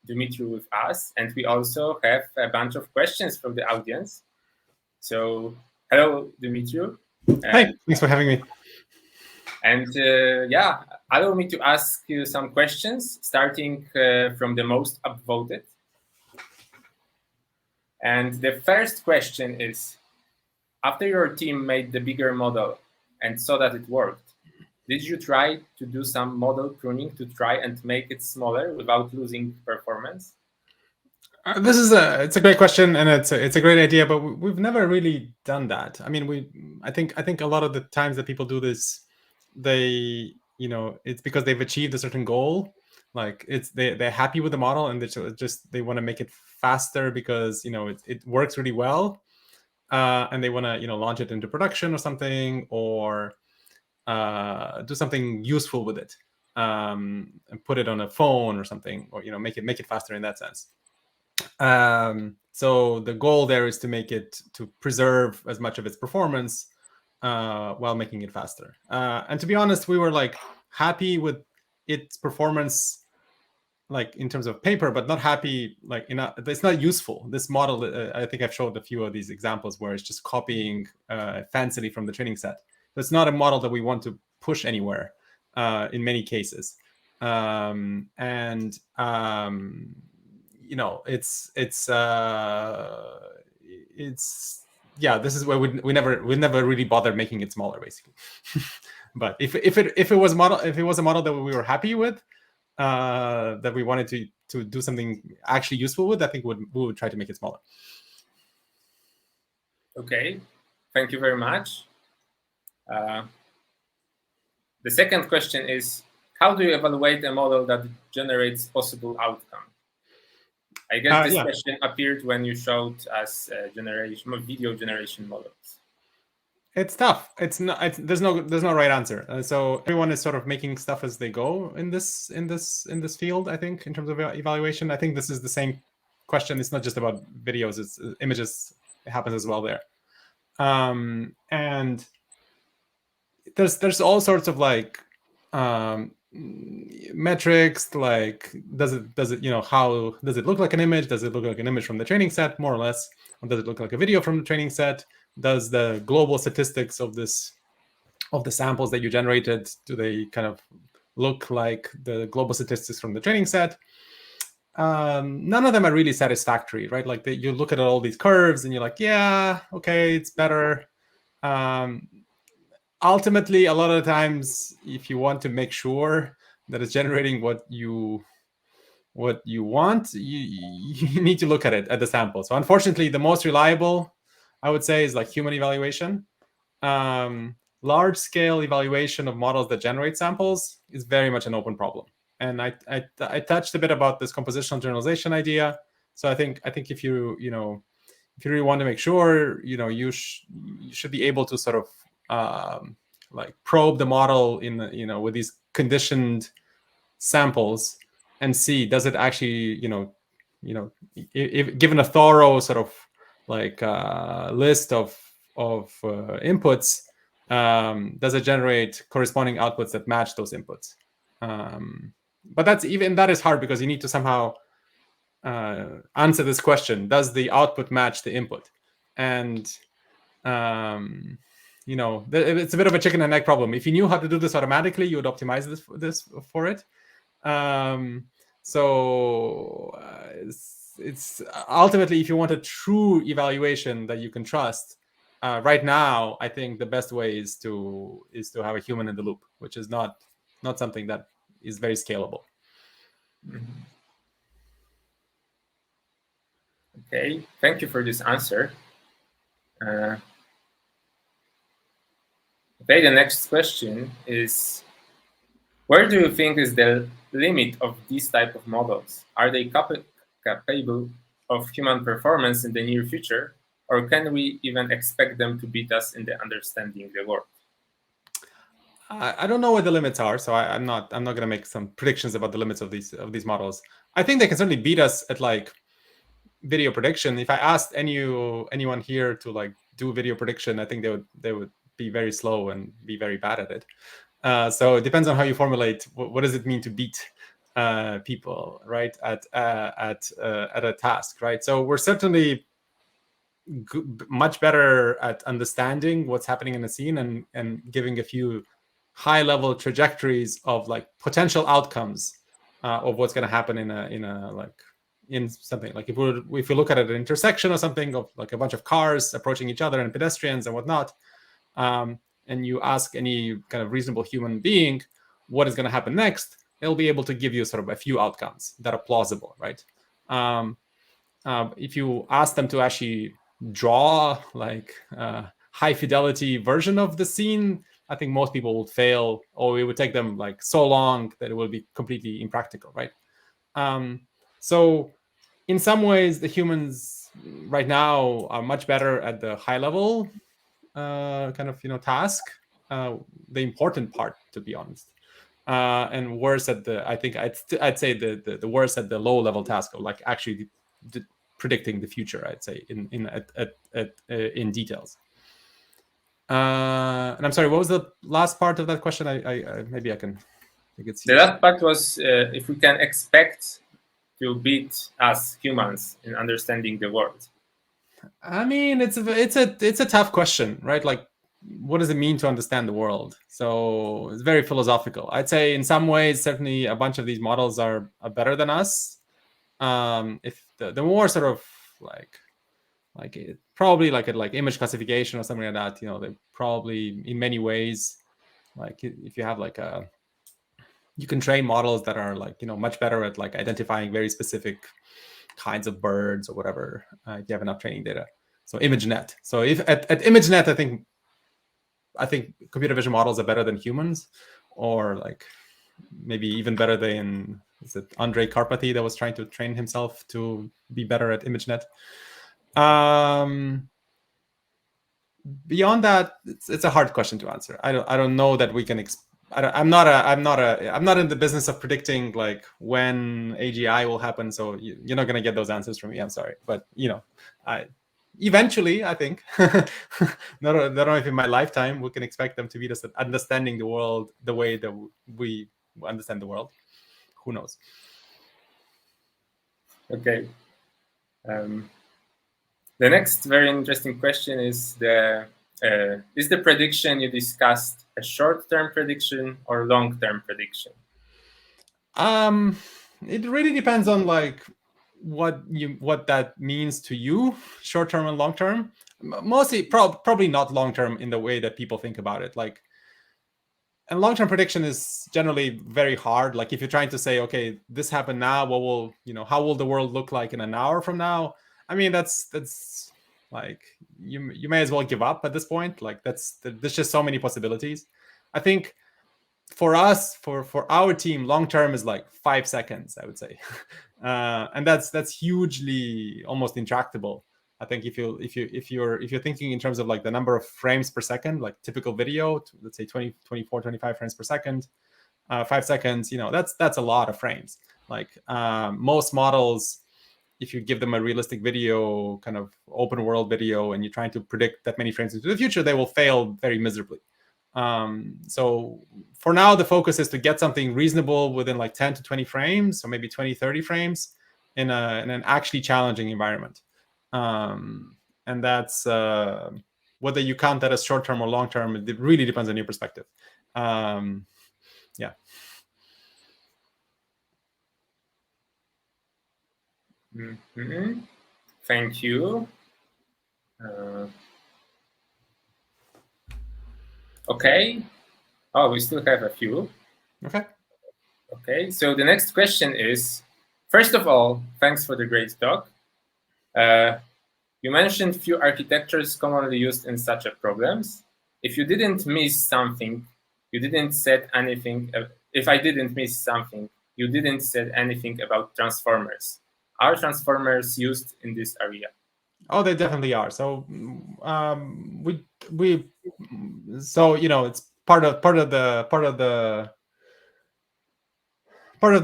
Dumitru with us, and we also have a bunch of questions from the audience. So, hello, Dumitru. Hi, thanks for having me. And yeah, allow me to ask you some questions, starting from the most upvoted. And the first question is, after your team made the bigger model and saw that it worked, did you try to do some model pruning to try and make it smaller without losing performance? It's a great question, and it's a great idea, but we've never really done that. I mean, I think a lot of the times that people do this, it's because they've achieved a certain goal. Like they're happy with the model, and they want to make it faster because it works really well, and they want to launch it into production or something, or do something useful with it, and put it on a phone or something, or make it faster in that sense. So the goal there is to preserve as much of its performance while making it faster. And to be honest, we were like happy with its performance, like in terms of paper, but not happy like it's not useful. This model, I think I've showed a few of these examples where it's just copying fancily from the training set. So it's not a model that we want to push anywhere in many cases. This is where we never really bothered making it smaller, basically. But if it was a model that we were happy with, that we wanted to do something actually useful with, I think we would try to make it smaller. Okay, thank you very much. The second question is, how do you evaluate a model that generates possible outcome? I guess this question appeared when you showed us video generation models. It's tough. There's no right answer. So everyone is sort of making stuff as they go in this field. I think in terms of evaluation, I think this is the same question. It's not just about videos. It's images. It happens as well there. And there's all sorts of like metrics, like does it how does it look like an image? Does it look like an image from the training set, more or less? Or does it look like a video from the training set? Does the global statistics of the samples that you generated, do they kind of look like the global statistics from the training set? None of them are really satisfactory, right? Like you look at all these curves and you're like, yeah, okay, it's better. Ultimately, a lot of the times, if you want to make sure that it's generating what you want, you need to look at it at the sample. So unfortunately, the most reliable, I would say, is like human evaluation. Large scale evaluation of models that generate samples is very much an open problem. And I touched a bit about this compositional generalization idea. So I think if you really want to make sure, you should be able to sort of like probe the model in with these conditioned samples and see, does it actually if given a thorough sort of like list of inputs, does it generate corresponding outputs that match those inputs? But that is hard because you need to somehow answer this question: does the output match the input? And it's a bit of a chicken and egg problem. If you knew how to do this automatically, you would optimize this for it. It's ultimately, if you want a true evaluation that you can trust, right now, I think the best way is to have a human in the loop, which is not something that is very scalable. Okay, thank you for this answer. Okay, the next question is, where do you think is the limit of these type of models? Are they capable of human performance in the near future, or can we even expect them to beat us in the understanding the world? I don't know what the limits are, so I'm not going to make some predictions about the limits of these models. I think they can certainly beat us at like video prediction. If I asked anyone here to like do video prediction, I think they would be very slow and be very bad at it. So it depends on how you formulate what does it mean to beat people, right, at a task, right? So we're certainly much better at understanding what's happening in the scene and giving a few high-level trajectories of like potential outcomes of what's going to happen in something like if we look at an intersection or something of like a bunch of cars approaching each other and pedestrians and whatnot, and you ask any kind of reasonable human being what is going to happen next, they'll be able to give you sort of a few outcomes that are plausible, right? If you ask them to actually draw like a high fidelity version of the scene, I think most people would fail, or it would take them like so long that it will be completely impractical, right? So in some ways, the humans right now are much better at the high level kind of task, the important part, to be honest, and worse at the. I think I'd say the worse at the low level task of like actually predicting the future. I'd say in details. And I'm sorry, what was the last part of that question? I maybe I can. The last part was if we can expect to beat us humans in understanding the world. I mean, it's a tough question, right? Like, what does it mean to understand the world? So it's very philosophical. I'd say in some ways, certainly a bunch of these models are better than us. If the more sort of like it, probably like image classification or something like that, they probably in many ways, like if you have like you can train models that are like much better at like identifying very specific kinds of birds or whatever, if you have enough training data. So ImageNet. So if at ImageNet, I think computer vision models are better than humans, or like maybe even better than, is it Andrei Karpathy that was trying to train himself to be better at ImageNet. Beyond that, it's a hard question to answer. I don't know that we can. I'm not in the business of predicting like when AGI will happen. So you're not gonna get those answers from me. I'm sorry, but eventually, I think, not know if in my lifetime we can expect them to be just understanding the world the way that we understand the world. Who knows? Okay. The next very interesting question is the prediction you discussed a short-term prediction or long-term prediction? It really depends on like what that means to you, short-term and long-term. Mostly, probably not long-term in the way that people think about it. Like, and long-term prediction is generally very hard. Like if you're trying to say, okay, this happened now, what will how will the world look like in an hour from now? I mean, that's like you may as well give up at this point. Like there's just so many possibilities. I think for us, for our team, long term is like 5 seconds, I would say, and that's hugely almost intractable. I think if you're thinking in terms of like the number of frames per second, like typical video, let's say 20, 24, 25 frames per second, 5 seconds, that's a lot of frames. Like most models, if you give them a realistic video, kind of open world video, and you're trying to predict that many frames into the future, they will fail very miserably. So for now, the focus is to get something reasonable within like 10 to 20 frames, or maybe 20, 30 frames in an actually challenging environment. And that's whether you count that as short-term or long-term, it really depends on your perspective. Yeah. Mm-hmm. Thank you. Okay. Oh, we still have a few. Okay. Okay. So the next question is, first of all, thanks for the great talk. You mentioned few architectures commonly used in such problems. If you didn't miss something, you didn't said anything. If I didn't miss something, you didn't said anything about transformers. Are transformers used in this area? Oh, they definitely are. So it's part of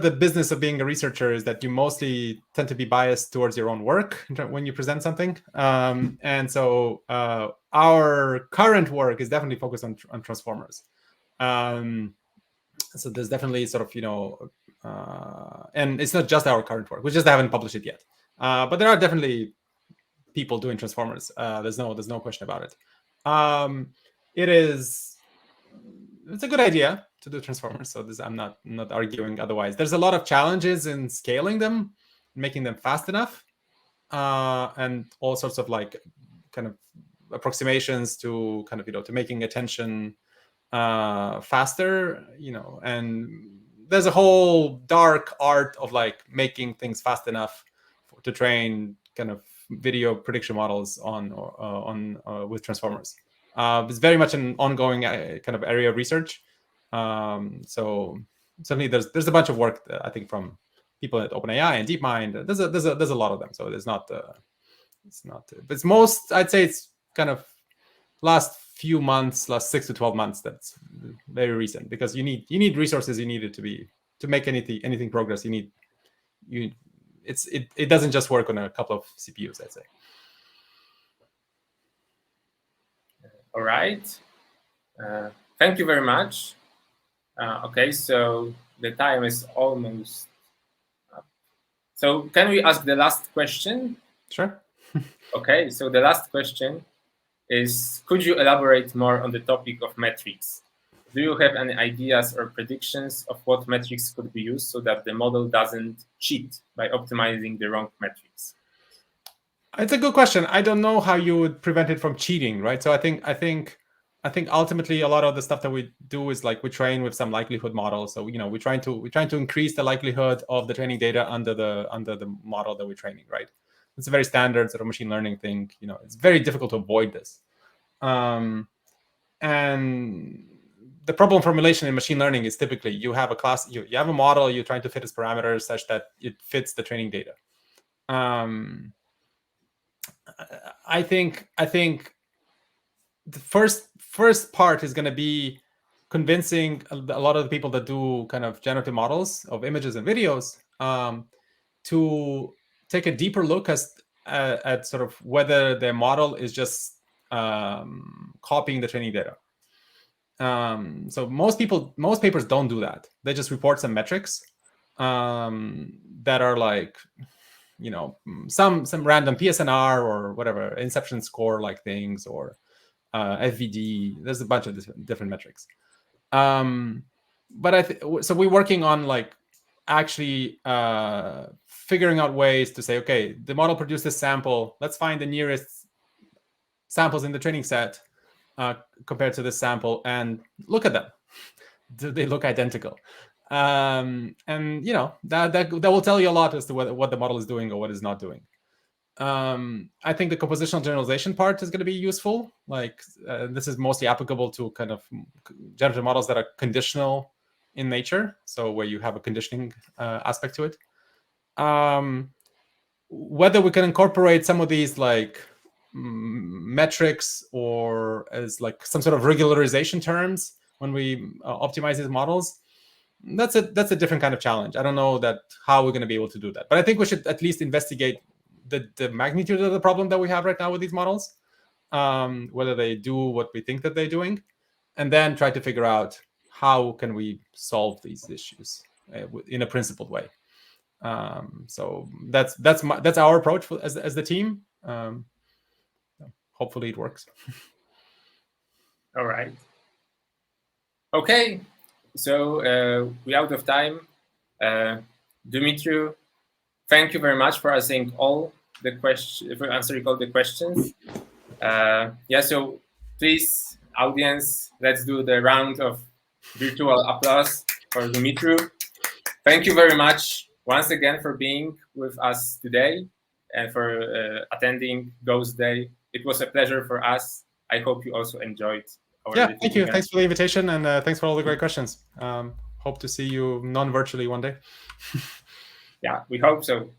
the business of being a researcher is that you mostly tend to be biased towards your own work when you present something. And so our current work is definitely focused on transformers. So there's definitely sort of, and it's not just our current work. We just haven't published it yet. But there are definitely people doing transformers. There's no question about it. It's a good idea to do transformers. So I'm not arguing otherwise. There's a lot of challenges in scaling them, making them fast enough, and all sorts of like kind of approximations to kind of, to making attention faster, and there's a whole dark art of like making things fast enough to train kind of video prediction models on with transformers. It's very much an ongoing kind of area of research. So certainly there's a bunch of work I think from people at OpenAI and DeepMind. There's a lot of them. So it's most, I'd say it's kind of last few months, last 6 to 12 months. That's very recent, because you need resources. You need it to make anything progress. It doesn't just work on a couple of CPUs, I'd say. All right. Thank you very much. Okay, so the time is almost up. So can we ask the last question? Sure. Okay, so the last question is, could you elaborate more on the topic of metrics? Do you have any ideas or predictions of what metrics could be used so that the model doesn't cheat by optimizing the wrong metrics? It's a good question. I don't know how you would prevent it from cheating, right? So I think ultimately a lot of the stuff that we do is like we train with some likelihood model. So we're trying to increase the likelihood of the training data under the model that we're training, right? It's a very standard sort of machine learning thing. It's very difficult to avoid this. And the problem formulation in machine learning is typically you have a class, you have a model, you're trying to fit its parameters such that it fits the training data. I think the first part is going to be convincing a lot of the people that do kind of generative models of images and videos to take a deeper look at sort of whether their model is just copying the training data. So most papers don't do that. They just report some metrics that are like, some random PSNR or whatever, inception score like things, or FVD. There's a bunch of different metrics. But so we're working on like actually figuring out ways to say, okay, the model produced this sample. Let's find the nearest samples in the training set compared to this sample and look at them. Do they look identical? And that will tell you a lot as to what the model is doing or what it's not doing. I think the compositional generalization part is going to be useful. Like this is mostly applicable to kind of generative models that are conditional in nature, so where you have a conditioning aspect to it. Whether we can incorporate some of these like metrics or as like some sort of regularization terms when we optimize these models, that's a different kind of challenge. I don't know how we're going to be able to do that, but I think we should at least investigate the magnitude of the problem that we have right now with these models, whether they do what we think that they're doing, and then try to figure out how can we solve these issues in a principled way. So that's our approach as the team. Hopefully it works. All right. Okay, so we're out of time. Dumitru, thank you very much for answering all the questions. So please, audience, let's do the round of virtual applause for Dumitru. Thank you very much once again for being with us today and for attending Ghost Day. It was a pleasure for us. I hope you also enjoyed. Thank you. Thanks for the invitation, and thanks for all the great questions. Hope to see you non-virtually one day. Yeah, we hope so.